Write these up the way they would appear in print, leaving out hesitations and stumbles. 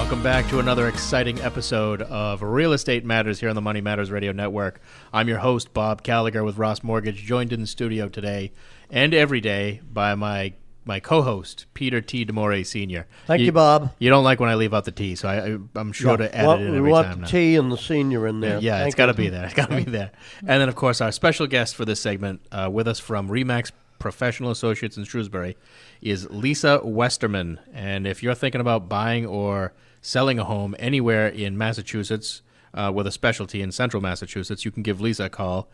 Welcome back to another exciting episode of Real Estate Matters here on the Money Matters Radio Network. I'm your host, Bob Gallagher with Ross Mortgage, joined in the studio today and every day by my co-host, Peter T. DeMore Sr. Thank you, Bob. You don't like when I leave out the T, so I'm sure to add it in every time. We want the T and the senior in there. Yeah, it's got to be there. It's got to be there. And then, of course, our special guest for this segment with us from RE/MAX Professional Associates in Shrewsbury is Lisa Westerman. And if you're thinking about buying or selling a home anywhere in Massachusetts with a specialty in central Massachusetts, you can give Lisa a call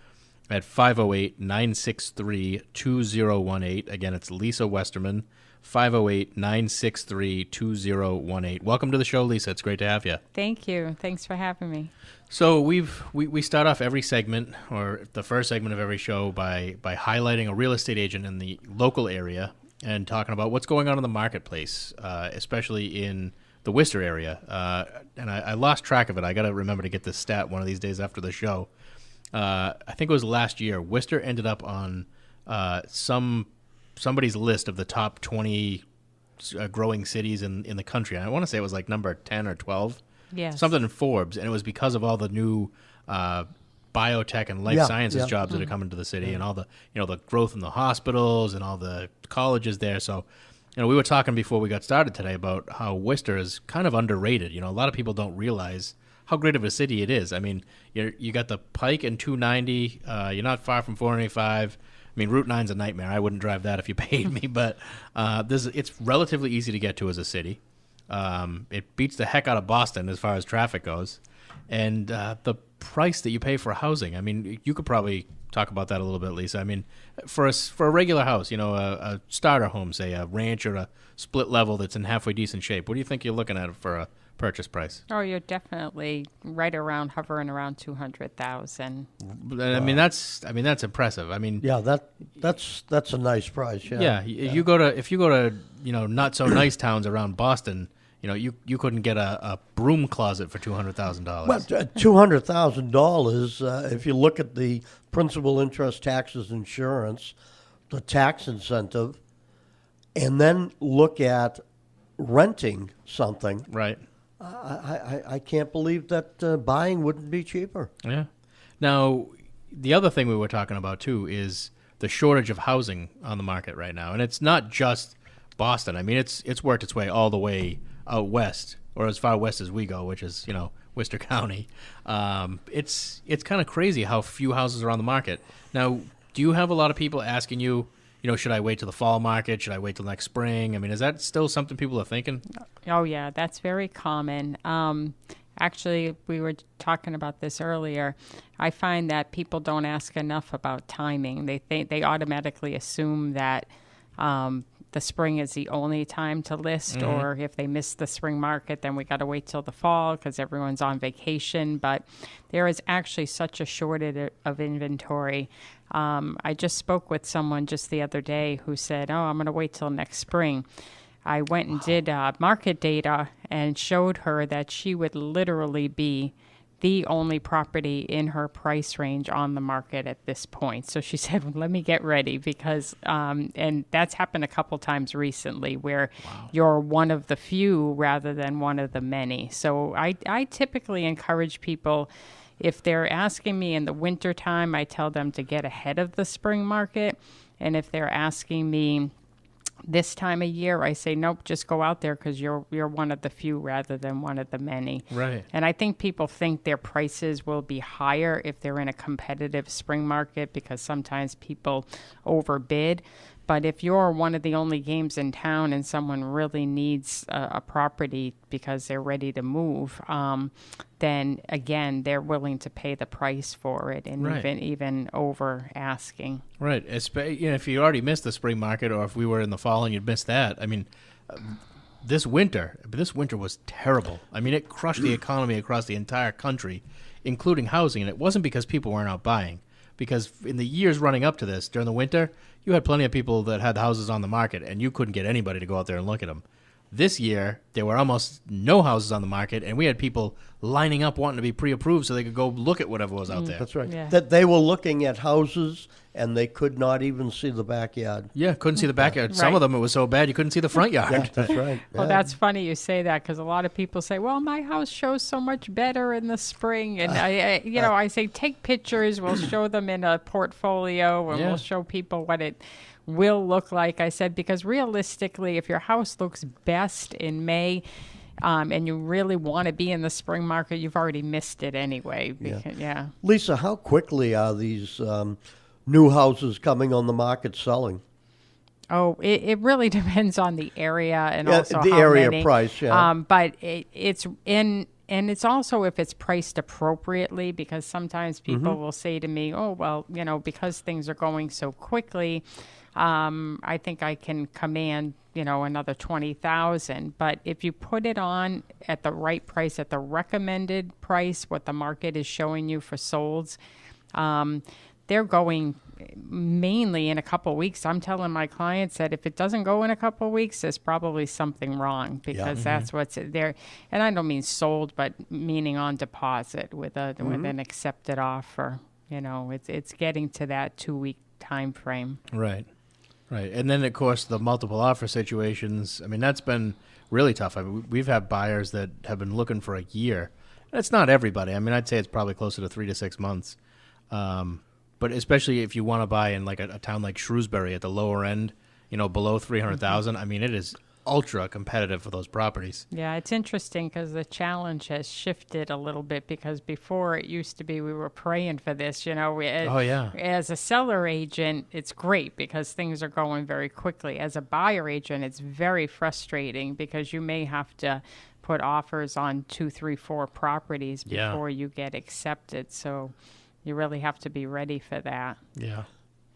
at 508-963-2018. Again, it's Lisa Westerman, 508-963-2018. Welcome to the show, Lisa. It's great to have you. Thank you. Thanks for having me. So we start off every segment, or the first segment of every show, by highlighting a real estate agent in the local area and talking about what's going on in the marketplace, especially in the Worcester area. And I lost track of it. I got to remember to get this stat one of these days after the show. I think it was last year. Worcester ended up on somebody's list of the top 20 growing cities in the country. And I want to say it was like number 10 or 12. Yes. Something in Forbes, and it was because of all the new biotech and life sciences jobs that are coming to the city, and all the the growth in the hospitals and all the colleges there. So, we were talking before we got started today about how Worcester is kind of underrated. A lot of people don't realize how great of a city it is. I mean, you got the Pike and 290. You're not far from 485. I mean, Route 9's a nightmare. I wouldn't drive that if you paid me, but it's relatively easy to get to as a city. It beats the heck out of Boston as far as traffic goes. And the price that you pay for housing, I mean, you could probably talk about that a little bit, Lisa. I mean, for a regular house, a starter home, say a ranch or a split level that's in halfway decent shape, what do you think you're looking at for a purchase price? Oh, you're definitely hovering around 200,000. I mean, that's impressive. I mean, yeah, that's a nice price. Yeah. If you go to not so nice towns around Boston, you couldn't get a broom closet for $200,000. Well, $200,000. If you look at the principal, interest, taxes, insurance, the tax incentive, and then look at renting something, right? I can't believe that buying wouldn't be cheaper. Yeah. Now, the other thing we were talking about too is the shortage of housing on the market right now, and it's not just Boston. I mean, it's worked its way all the way out west, or as far west as we go, which is Worcester County. It's kind of crazy how few houses are on the market now. Do you have a lot of people asking you, should I wait till the fall market? Should I wait till next spring? I mean, is that still something people are thinking? Oh yeah, that's very common. Actually, we were talking about this earlier. I find that people don't ask enough about timing. They automatically assume that the spring is the only time to list, or if they miss the spring market, then we got to wait till the fall because everyone's on vacation. But there is actually such a shortage of inventory. I just spoke with someone just the other day who said, I'm going to wait till next spring. I went and did market data and showed her that she would literally be the only property in her price range on the market at this point. So she said, let me get ready because, and that's happened a couple times recently where you're one of the few rather than one of the many. So I typically encourage people, if they're asking me in the wintertime, I tell them to get ahead of the spring market. And if they're asking me this time of year, I say, nope, just go out there because you're one of the few rather than one of the many. Right. And I think people think their prices will be higher if they're in a competitive spring market because sometimes people overbid. But if you're one of the only games in town and someone really needs a property because they're ready to move, then again, they're willing to pay the price for it and even over asking. Right. If you already missed the spring market, or if we were in the fall and you'd missed that, I mean, this winter was terrible. I mean, it crushed the economy across the entire country, including housing. And it wasn't because people weren't out buying. Because in the years running up to this, during the winter, you had plenty of people that had houses on the market, and you couldn't get anybody to go out there and look at them. This year, there were almost no houses on the market, and we had people lining up wanting to be pre-approved so they could go look at whatever was out there. That's right. Yeah. That they were looking at houses and they could not even see the backyard. Yeah, couldn't see the backyard. Some Right. of them, it was so bad you couldn't see the front yard. Yeah, that's right. Well, Yeah. that's funny you say that because a lot of people say, "Well, my house shows so much better in the spring," and I say, take pictures. We'll show them in a portfolio, and Yeah. we'll show people what it will look like. I said because realistically, if your house looks best in May. And you really want to be in the spring market, you've already missed it anyway. Yeah. Lisa, how quickly are these new houses coming on the market selling? Oh, it really depends on the area and Yeah, also the how area many. price, yeah. But it's in, and it's also if it's priced appropriately, because sometimes people will say to me, "Oh, well, because things are going so quickly, I think I can command." Another 20,000. But if you put it on at the right price, at the recommended price, what the market is showing you for solds, they're going mainly in a couple weeks. I'm telling my clients that if it doesn't go in a couple weeks, there's probably something wrong because that's what's there. And I don't mean sold, but meaning on deposit with an accepted offer. It's getting to that 2-week time frame. Right. Right. And then, of course, the multiple offer situations, I mean, that's been really tough. I mean, we've had buyers that have been looking for a year. That's not everybody. I mean, I'd say it's probably closer to 3 to 6 months. But especially if you want to buy in like a town like Shrewsbury at the lower end, below 300,000, I mean, it is ultra competitive for those properties. Yeah, it's interesting because the challenge has shifted a little bit because before it used to be we were praying for this, As a seller agent, it's great because things are going very quickly. As a buyer agent, it's very frustrating because you may have to put offers on 2, 3, 4 properties before you get accepted. So you really have to be ready for that. Yeah.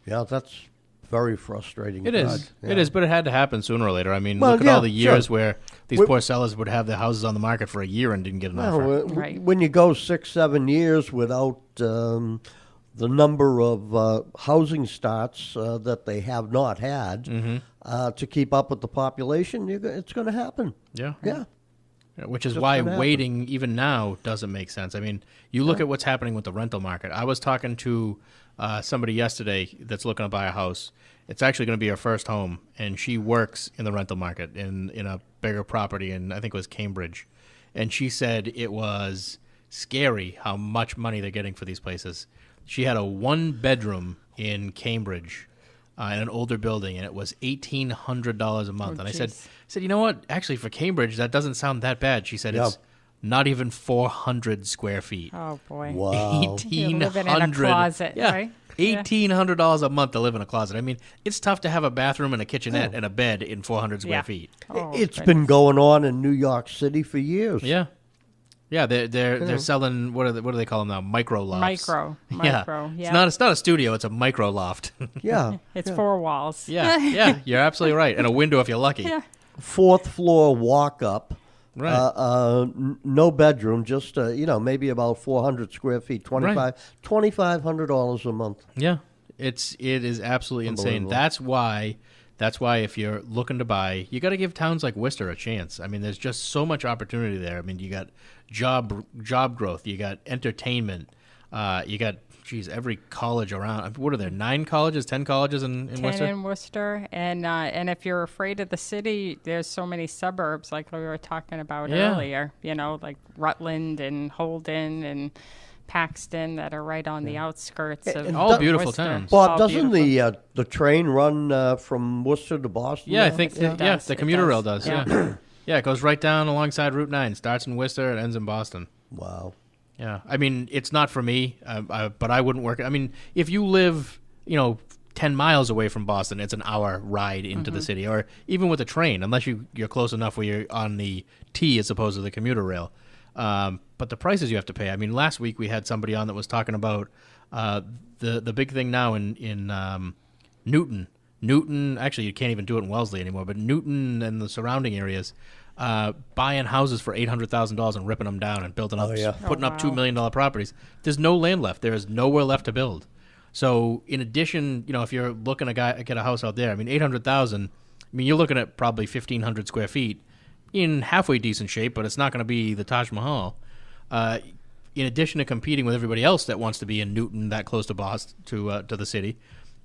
Yeah, that's very frustrating. It is. Yeah. It is, but it had to happen sooner or later. I mean, look at all the years where these poor sellers would have their houses on the market for a year and didn't get an offer. Right. When you go 6, 7 years without the number of housing starts that they have not had to keep up with the population, it's going to happen. Yeah. Yeah. Which is Just why gonna happen. waiting even now doesn't make sense. I mean, you look at what's happening with the rental market. I was talking to somebody yesterday that's looking to buy a house. It's actually going to be her first home, and she works in the rental market in a bigger property, and I think it was Cambridge. And she said it was scary how much money they're getting for these places. She had a 1-bedroom in Cambridge in an older building, and it was $1,800 a month. And I said, you know what? Actually, for Cambridge, that doesn't sound that bad. She said it's not even 400 square feet. Oh, boy. Wow. You're living in a closet, right? $1,800 a month to live in a closet. I mean, it's tough to have a bathroom and a kitchenette and a bed in 400 square feet. Oh, It's been going on in New York City for years. Yeah. Yeah, they're selling, what do they call them now? Micro lofts. Micro. Yeah. It's not a studio, it's a micro loft. Yeah. It's 4 walls. Yeah, you're absolutely right. And a window if you're lucky. Yeah. 4th floor walk up. Right. No bedroom, just maybe about 400 square feet, $2,500 a month. Yeah, it is absolutely insane. That's why if you're looking to buy, you got to give towns like Worcester a chance. I mean, there's just so much opportunity there. I mean, you got job growth, you got entertainment, you got every college around. What are there? 9 colleges, 10 colleges in 10 Worcester? in Worcester, and if you're afraid of the city, there's so many suburbs like we were talking about earlier. Like Rutland and Holden and Paxton that are right on the outskirts of all beautiful Worcester. towns. Bob, All doesn't beautiful. the train run from Worcester to Boston? Yeah, I now? think It does. the commuter It rail does. does. Yeah. Yeah, it goes right down alongside Route 9. Starts in Worcester and ends in Boston. Wow. Yeah, I mean, it's not for me, but I wouldn't work. I mean, if you live, 10 miles away from Boston, it's an hour ride into the city, or even with a train, unless you're close enough where you're on the T as opposed to the commuter rail. But the prices you have to pay. I mean, last week we had somebody on that was talking about the big thing now in Newton. Newton, actually, you can't even do it in Wellesley anymore, but Newton and the surrounding areas, buying houses for $800,000 and ripping them down and building up, putting up $2 million properties. There's no land left. There is nowhere left to build. So in addition, if you're looking to get a house out there, I mean, $800,000, I mean, you're looking at probably 1,500 square feet. in halfway decent shape, but it's not going to be the Taj Mahal. In addition to competing with everybody else that wants to be in Newton, that close to Boston, to the city,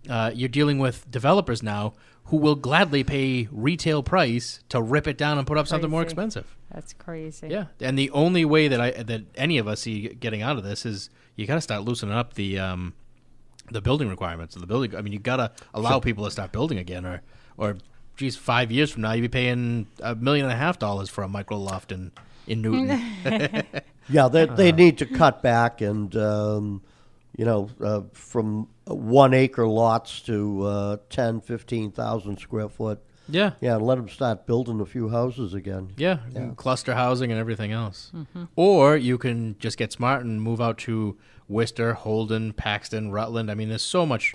you're dealing with developers now who will gladly pay retail price to rip it down and put up something more expensive. That's crazy. Yeah, and the only way that any of us see getting out of this is you got to start loosening up the building requirements of the building. I mean, you got to allow people to start building again, or geez, 5 years from now you'd be paying $1.5 million for a micro loft in Newton. Yeah, they need to cut back and, from 1 acre lots to 10, 15,000 square foot. Yeah. Yeah, and let them start building a few houses again. Yeah, cluster housing and everything else. Mm-hmm. Or you can just get smart and move out to Worcester, Holden, Paxton, Rutland. I mean, there's so much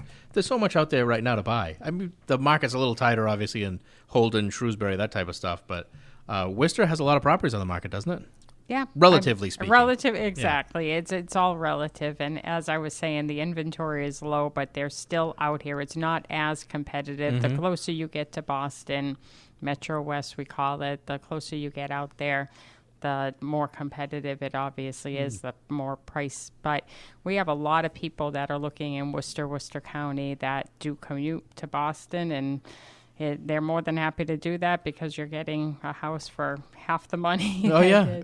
out there right now to buy. I mean, the market's a little tighter, obviously, in Holden, Shrewsbury, that type of stuff. But Worcester has a lot of properties on the market, doesn't it? Yeah. Relatively speaking. Exactly. Yeah. It's all relative. And as I was saying, the inventory is low, but they're still out here. It's not as competitive. Mm-hmm. The closer you get to Boston, Metro West, we call it, the closer you get out there, the more competitive it obviously is, the more price. But we have a lot of people that are looking in Worcester County that do commute to Boston, and they're more than happy to do that because you're getting a house for half the money. Oh, yeah.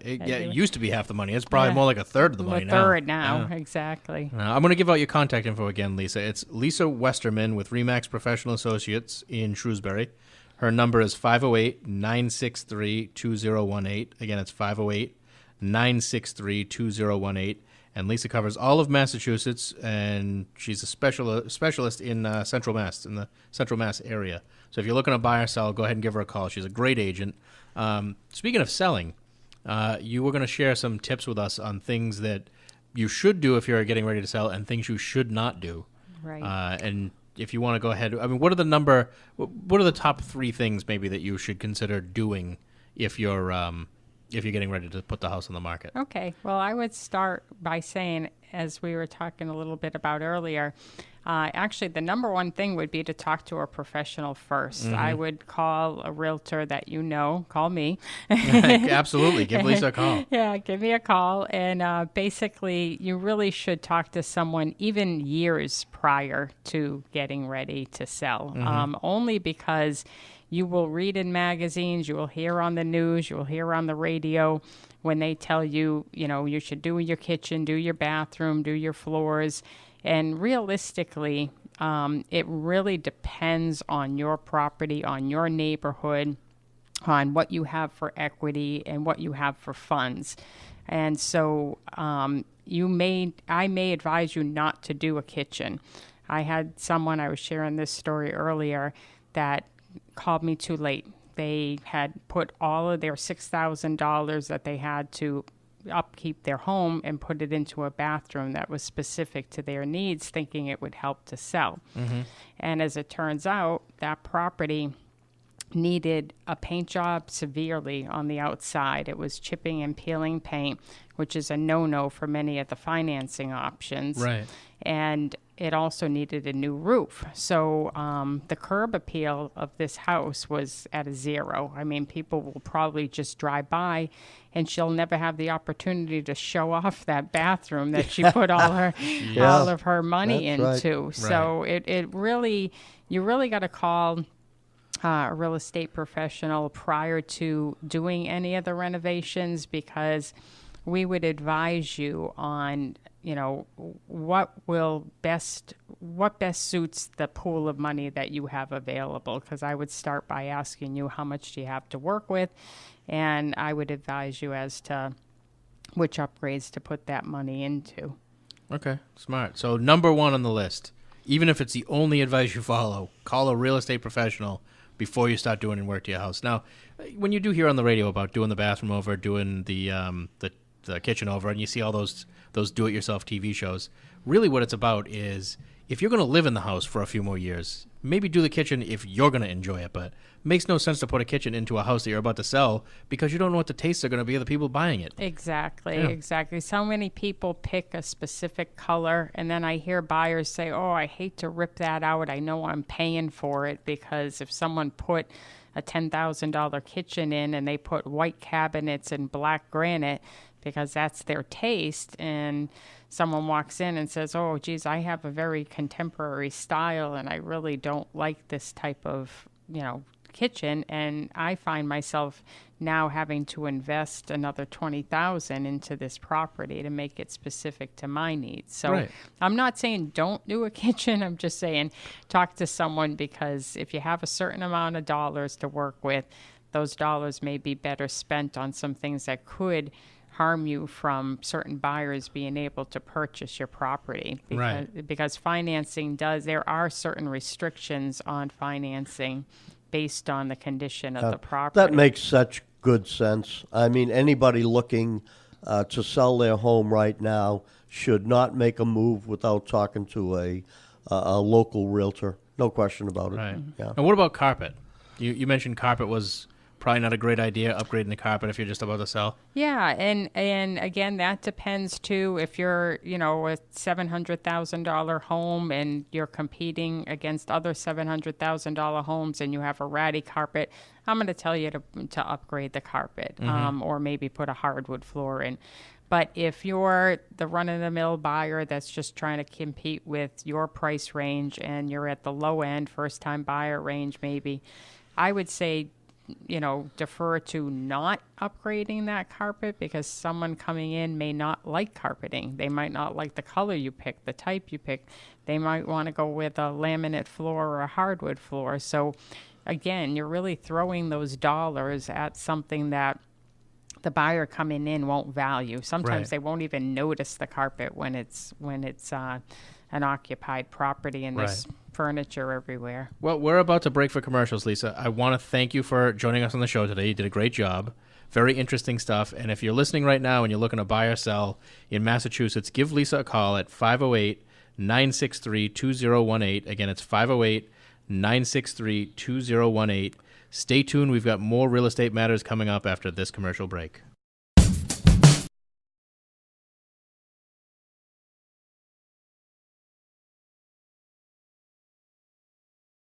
It used to be half the money. It's probably more like a third of the money now. A third now, exactly. I'm going to give out your contact info again, Lisa. It's Lisa Westerman with RE/MAX Professional Associates in Shrewsbury. Her number is 508-963-2018. Again, it's 508-963-2018. And Lisa covers all of Massachusetts, and she's a specialist in Central Mass, in the Central Mass area. So if you're looking to buy or sell, go ahead and give her a call. She's a great agent. Speaking of selling, you were going to share some tips with us on things that you should do if you're getting ready to sell and things you should not do. Right. And if you want to go ahead, I mean, what are the top 3 things maybe that you should consider doing if you're getting ready to put the house on the market? Okay. Well, I would start by saying, as we were talking a little bit about earlier, actually the number one thing would be to talk to a professional first. Mm-hmm. I would call a realtor that call me. Absolutely. Give Lisa a call. Yeah, give me a call. And basically, you really should talk to someone even years prior to getting ready to sell, only because you will read in magazines, you will hear on the news, you will hear on the radio when they tell you, you should do your kitchen, do your bathroom, do your floors. And realistically, it really depends on your property, on your neighborhood, on what you have for equity and what you have for funds. And so I may advise you not to do a kitchen. I had someone, I was sharing this story earlier, that called me too late. They had put all of their $6,000 that they had to upkeep their home and put it into a bathroom that was specific to their needs, thinking it would help to sell. Mm-hmm. And as it turns out, that property needed a paint job severely on the outside. It was chipping and peeling paint, which is a no-no for many of the financing options. Right. And it also needed a new roof. So the curb appeal of this house was at a 0. I mean, people will probably just drive by, and she'll never have the opportunity to show off that bathroom that she put all of her money into. Right. So you really got to call a real estate professional prior to doing any of the renovations, because we would advise you on what best suits the pool of money that you have available. Because I would start by asking you, how much do you have to work with? And I would advise you as to which upgrades to put that money into. Okay, smart. So number 1 on the list, even if it's the only advice you follow, call a real estate professional before you start doing any work to your house. Now, when you do hear on the radio about doing the bathroom over, doing the kitchen over, and you see all those do-it-yourself TV shows, really what it's about is, if you're going to live in the house for a few more years, maybe do the kitchen if you're going to enjoy it, but it makes no sense to put a kitchen into a house that you're about to sell because you don't know what the tastes are going to be of the people buying it. Exactly. So many people pick a specific color, and then I hear buyers say, I hate to rip that out. I know I'm paying for it, because if someone put a $10,000 kitchen in and they put white cabinets and black granite because that's their taste, and someone walks in and says, oh, geez, I have a very contemporary style and I really don't like this type of, kitchen, and I find myself now having to invest another $20,000 into this property to make it specific to my needs. So right. I'm not saying don't do a kitchen. I'm just saying talk to someone, because if you have a certain amount of dollars to work with, those dollars may be better spent on some things that could harm you from certain buyers being able to purchase your property. Because financing there are certain restrictions on financing based on the condition of the property. That makes such good sense. I mean, anybody looking to sell their home right now should not make a move without talking to a local realtor. No question about it. Right. Yeah. And what about carpet? You mentioned carpet was probably not a great idea, upgrading the carpet if you're just about to sell. Yeah, and again, that depends too. If you're, a $700,000 home and you're competing against other $700,000 homes and you have a ratty carpet, I'm going to tell you to upgrade the carpet, or maybe put a hardwood floor in. But if you're the run-of-the-mill buyer that's just trying to compete with your price range and you're at the low end, first-time buyer range maybe, I would say, defer to not upgrading that carpet, because someone coming in may not like carpeting. They might not like the color you pick, the type you pick. They might want to go with a laminate floor or a hardwood floor. So again, you're really throwing those dollars at something that the buyer coming in won't value. Sometimes they won't even notice the carpet when it's an occupied property and there's furniture everywhere. Well, we're about to break for commercials, Lisa. I want to thank you for joining us on the show today. You did a great job. Very interesting stuff. And if you're listening right now and you're looking to buy or sell in Massachusetts, give Lisa a call at 508-963-2018. Again, it's 508-963-2018. Stay tuned. We've got more real estate matters coming up after this commercial break.